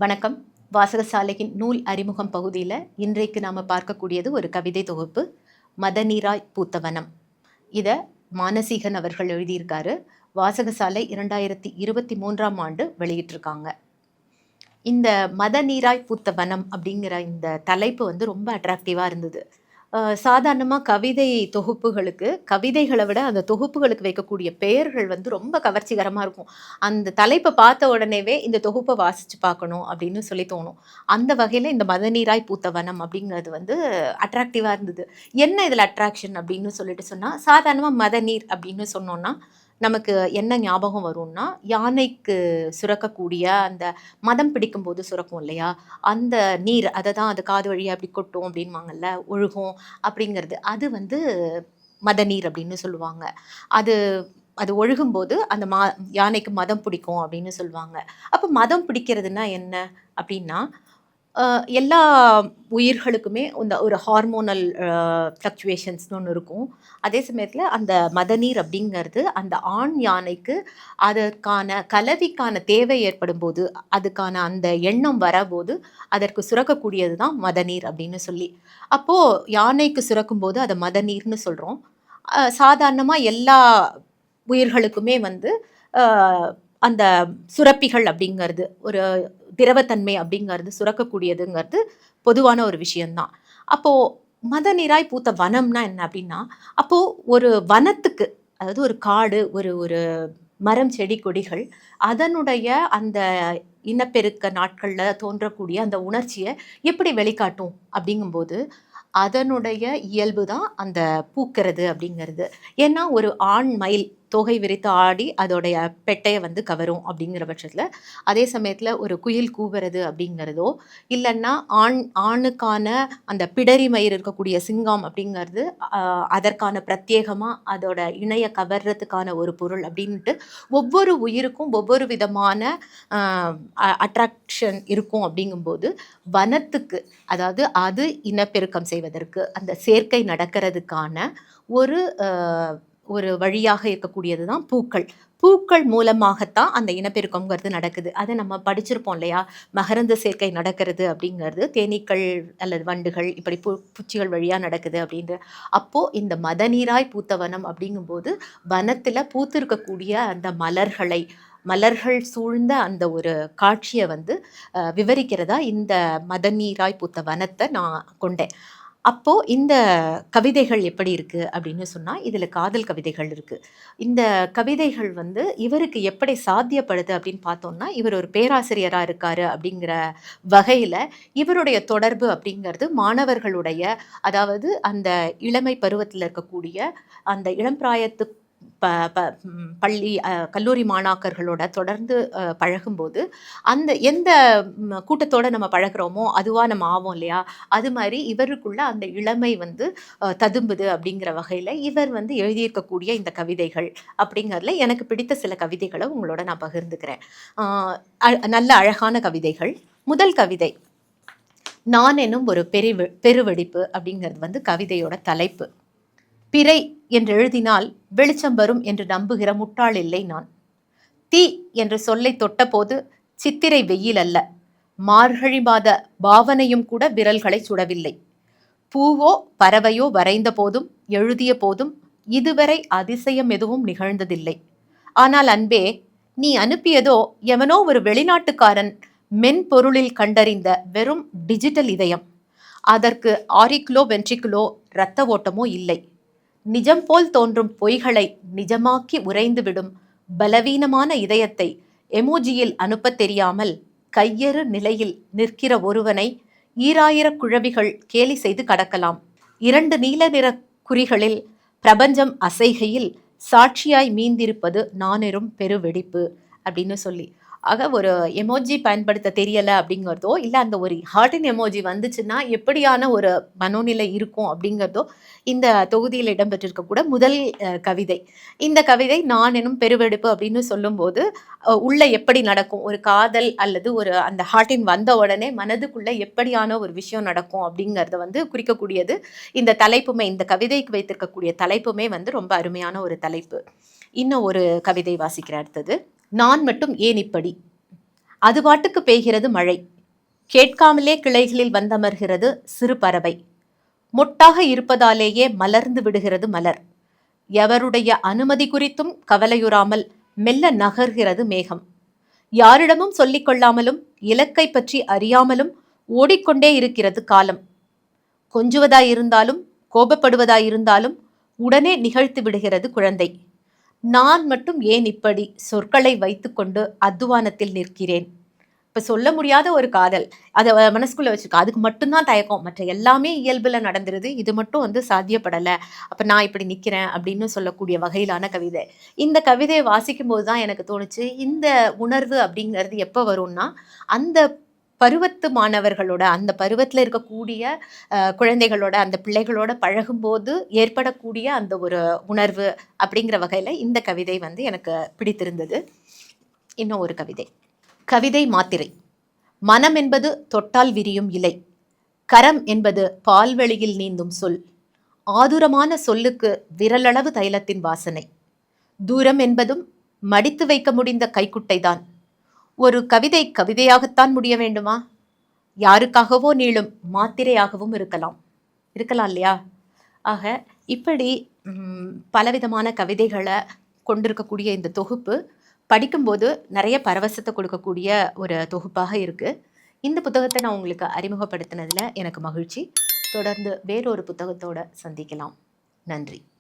வணக்கம். வாசகசாலையின் நூல் அறிமுகம் பகுதியில் இன்றைக்கு நாம் பார்க்கக்கூடியது ஒரு கவிதை தொகுப்பு, மதநீராய் பூத்தவனம். இதை மானசீகன் அவர்கள் எழுதியிருக்காரு. வாசகசாலை 2023ஆம் ஆண்டு வெளியிட்டிருக்காங்க. இந்த மதநீராய் பூத்தவனம் அப்படிங்கிற இந்த தலைப்பு ரொம்ப அட்ராக்டிவாக இருந்தது. சாதாரணமாக கவிதை தொகுப்புகளுக்கு, கவிதைகளை விட அந்த தொகுப்புகளுக்கு வைக்கக்கூடிய பெயர்கள் ரொம்ப கவர்ச்சிகரமாக இருக்கும். அந்த தலைப்பை பார்த்த உடனேவே இந்த தொகுப்பை வாசித்து பார்க்கணும் அப்படின்னு சொல்லி தோணும். அந்த வகையில் இந்த மதநீராய் பூத்தவனம் அப்படிங்கிறது அட்ராக்டிவாக இருந்தது. என்ன இதில் அட்ராக்ஷன் அப்படின்னு சொல்லிட்டு சொன்னால், சாதாரணமாக மதநீர் அப்படின்னு சொன்னோன்னா நமக்கு என்ன ஞாபகம் வரும்னா, யானைக்கு சுரக்கக்கூடிய அந்த மதம் பிடிக்கும்போது சுரக்கும் இல்லையா, அந்த நீர் அதை தான் அது காது வழியாக அப்படி கொட்டும் அப்படின்வாங்கல்ல, ஒழுகும் அப்படிங்கிறது. அது மதநீர் அப்படின்னு சொல்லுவாங்க. அது அது ஒழுகும்போது அந்த யானைக்கு மதம் பிடிக்கும் அப்படின்னு சொல்லுவாங்க. அப்போ மதம் பிடிக்கிறதுனா என்ன அப்படின்னா, எல்லா உயிர்களுக்குமே ஒரு ஹார்மோனல் ஃப்ளக்சுவேஷன்ஸ்னு ஒன்று இருக்கும். அதே சமயத்தில் அந்த மதநீர் அப்படிங்கிறது அந்த ஆண் யானைக்கு அதற்கான கலவிக்கான தேவை ஏற்படும் போது, அதுக்கான அந்த எண்ணம் வரபோது அதற்கு சுரக்கக்கூடியது தான் மதநீர் அப்படின்னு சொல்லி. அப்போது யானைக்கு சுரக்கும்போது அதை மதநீர்னு சொல்கிறோம். சாதாரணமாக எல்லா உயிர்களுக்குமே அந்த சுரப்பிகள் அப்படிங்கிறது, ஒரு திரவத்தன்மை அப்படிங்கிறது சுரக்கக்கூடியதுங்கிறது பொதுவான ஒரு விஷயம்தான். அப்போது மதநீராய் பூத்த வனம்னா என்ன அப்படின்னா, அப்போது ஒரு வனத்துக்கு, அதாவது ஒரு காடு, ஒரு மரம் செடி கொடிகள் அதனுடைய அந்த இனப்பெருக்க நாட்களில் தோன்றக்கூடிய அந்த உணர்ச்சியை எப்படி வெளிக்காட்டும் அப்படிங்கும்போது, அதனுடைய இயல்பு தான் அந்த பூக்கிறது அப்படிங்கிறது. ஏன்னா ஒரு ஆண் மயில் தோகை விரித்து ஆடி அதோடைய பெட்டையை கவரும் அப்படிங்கிற பட்சத்தில், அதே சமயத்தில் ஒரு குயில் கூவுறது அப்படிங்கிறதோ, இல்லைன்னா ஆணுக்கான அந்த பிடரி மயிர் இருக்கக்கூடிய சிங்கம் அப்படிங்கிறது அதற்கான பிரத்யேகமாக அதோட இணைய கவர்றதுக்கான ஒரு பொருள் அப்படின்ட்டு ஒவ்வொரு உயிருக்கும் ஒவ்வொரு விதமான அட்ராக்ஷன் இருக்கும். அப்படிங்கும்போது வனத்துக்கு, அதாவது அது இனப்பெருக்கம் செய்வதற்கு, அந்த சேர்க்கை நடக்கிறதுக்கான ஒரு வழியாக இருக்கக்கூடியது தான் பூக்கள். பூக்கள் மூலமாகத்தான் அந்த இனப்பெருக்கம்ங்கிறது நடக்குது. அதை நம்ம படிச்சிருப்போம் இல்லையா, மகரந்த சேர்க்கை நடக்கிறது அப்படிங்கிறது தேனீக்கள் அல்லது வண்டுகள் இப்படி பூச்சிகள் வழியாக நடக்குது அப்படின்ட்டு. அப்போது இந்த மதநீராய் பூத்தவனம் அப்படிங்கும்போது வனத்தில் பூத்திருக்கக்கூடிய அந்த மலர்கள் சூழ்ந்த அந்த ஒரு காட்சியை விவரிக்கிறதா இந்த மதநீராய் பூத்த வனத்தை நான் கொண்டேன். அப்போது இந்த கவிதைகள் எப்படி இருக்குது அப்படின்னு சொன்னால், இதில் காதல் கவிதைகள் இருக்குது. இந்த கவிதைகள் இவருக்கு எப்படி சாத்தியப்படுது அப்படின்னு பார்த்தோம்னா, இவர் ஒரு பேராசிரியராக இருக்கார் அப்படிங்கிற வகையில் இவருடைய தொடர்பு அப்படிங்கிறது மாணவர்களுடைய, அதாவது அந்த இளமை பருவத்தில் இருக்கக்கூடிய அந்த இளம் பிராயத்து பள்ளி கல்லூரி மாணாக்கர்களோட தொடர்ந்து பழகும்போது, அந்த எந்த கூட்டத்தோடு நம்ம பழகிறோமோ அதுவாக நம்ம ஆவோம் இல்லையா, அது மாதிரி இவருக்குள்ள அந்த இளமை ததும்புது அப்படிங்கிற வகையில் இவர் எழுதியிருக்கக்கூடிய இந்த கவிதைகள் அப்படிங்கிறதுல எனக்கு பிடித்த சில கவிதைகளை உங்களோட நான் பகிர்ந்துக்கிறேன். நல்ல அழகான கவிதைகள். முதல் கவிதை, நான் எனும் ஒரு பெருவெடிப்பு அப்படிங்கிறது கவிதையோட தலைப்பு. பிறை என்று எழுதினால் வெளிச்சம் வரும் என்று நம்புகிற முட்டாள் இல்லை நான். தீ என்று சொல்லை தொட்டபோது சித்திரை வெயில் அல்ல, மார்கழி மாத பாவனையும் கூட விரல்களை சுடவில்லை. பூவோ பறவையோ வரைந்த போதும் எழுதிய போதும் இதுவரை அதிசயம் எதுவும் நிகழ்ந்ததில்லை. ஆனால் அன்பே, நீ அனுப்பியதோ எவனோ ஒரு வெளிநாட்டுக்காரன் மென்பொருளில் கண்டறிந்த வெறும் டிஜிட்டல் இதயம். அதற்கு ஆரிக்குலோ வென்ட்ரிக்குலோ இரத்த ஓட்டமோ இல்லை. நிஜம் போல் தோன்றும் பொய்களை நிஜமாக்கி உறைந்துவிடும் பலவீனமான இதயத்தை எமோஜியில் அனுப்ப தெரியாமல் கையறு நிலையில் நிற்கிற ஒருவனை 2000 குழவிகள் கேலி செய்து கடக்கலாம். 2 நீல நிற குறிகளில் பிரபஞ்சம் அசைகையில் சாட்சியாய் மீந்திருப்பது நானெரும் பெருவெடிப்பு அப்படின்னு சொல்லி. ஆக ஒரு எமோஜி பயன்படுத்த தெரியலை அப்படிங்கிறதோ, இல்லை அந்த ஒரு ஹார்டின் எமோஜி வந்துச்சுன்னா எப்படியான ஒரு மனோநிலை இருக்கும் அப்படிங்கிறதோ இந்த தொகுதியில் இடம்பெற்றிருக்கக்கூட முதல் கவிதை. இந்த கவிதை நான் எனும் பெருவெடுப்பு அப்படின்னு சொல்லும்போது உள்ள எப்படி நடக்கும், ஒரு காதல் அல்லது ஒரு அந்த ஹார்டின் வந்த உடனே மனதுக்குள்ள எப்படியான ஒரு விஷயம் நடக்கும் அப்படிங்கிறத குறிக்கக்கூடியது இந்த தலைப்புமே. இந்த கவிதைக்கு வைத்திருக்கக்கூடிய தலைப்புமே ரொம்ப அருமையான ஒரு தலைப்பு. இன்னும் ஒரு கவிதை வாசிக்கிற அடுத்தது. நான் மட்டும் ஏன் இப்படி? அது பாட்டுக்கு பெய்கிறது மழை, கேட்காமலே கிளைகளில் வந்தமர்கிறது சிறு பறவை. மொட்டாக இருப்பதாலேயே மலர்ந்து விடுகிறது மலர். எவருடைய அனுமதி குறித்தும் கவலையுறாமல் மெல்ல நகர்கிறது மேகம். யாரிடமும் சொல்லிக் கொள்ளாமலும் இலக்கை பற்றி அறியாமலும் ஓடிக்கொண்டே இருக்கிறது காலம். கொஞ்சுவதாயிருந்தாலும் கோபப்படுவதாயிருந்தாலும் உடனே நிகழ்த்து விடுகிறது குழந்தை. நான் மட்டும் ஏன் இப்படி சொற்களை வைத்துக்கொண்டு அத்துவானத்தில் நிற்கிறேன்? இப்ப சொல்ல முடியாத ஒரு காதல், அதை மனசுக்குள்ள வச்சிருக்க, அதுக்கு மட்டும்தான் தயக்கம், மற்ற எல்லாமே இயல்புல நடந்துருது, இது மட்டும் சாத்தியப்படல, அப்ப நான் இப்படி நிக்கிறேன் அப்படின்னு சொல்லக்கூடிய வகையிலான கவிதை. இந்த கவிதையை வாசிக்கும் போதுதான் எனக்கு தோணுச்சு, இந்த உணர்வு அப்படிங்கிறது எப்ப வரும்னா, அந்த பருவத்து மாணவர்களோட, அந்த பருவத்துல இருக்கக்கூடிய குழந்தைகளோட, அந்த பிள்ளைகளோட பழகும்போது ஏற்படக்கூடிய அந்த ஒரு உணர்வு அப்படிங்கிற வகையில இந்த கவிதை எனக்கு பிடித்திருந்தது. இன்னும் ஒரு கவிதை. கவிதை மாத்திரை. மனம் என்பது தொட்டால் விரியும் இலை. கரம் என்பது பால்வெளியில் நீந்தும் சொல். ஆதுரமான சொல்லுக்கு விரலளவு தைலத்தின் வாசனை. தூரம் என்பதும் மடித்து வைக்க முடிந்த கைக்குட்டைதான். ஒரு கவிதை கவிதையாகத்தான் முடிய வேண்டுமா? யாருக்காகவோ நீளும் மாத்திரையாகவும் இருக்கலாம் இல்லையா? ஆக இப்படி பலவிதமான கவிதைகளை கொண்டிருக்கக்கூடிய இந்த தொகுப்பு படிக்கும்போது நிறைய பரவசத்தை கொடுக்கக்கூடிய ஒரு தொகுப்பாக இருக்குது. இந்த புத்தகத்தை நான் உங்களுக்கு அறிமுகப்படுத்தினதில் எனக்கு மகிழ்ச்சி. தொடர்ந்து வேறொரு புத்தகத்தோடு சந்திக்கலாம். நன்றி.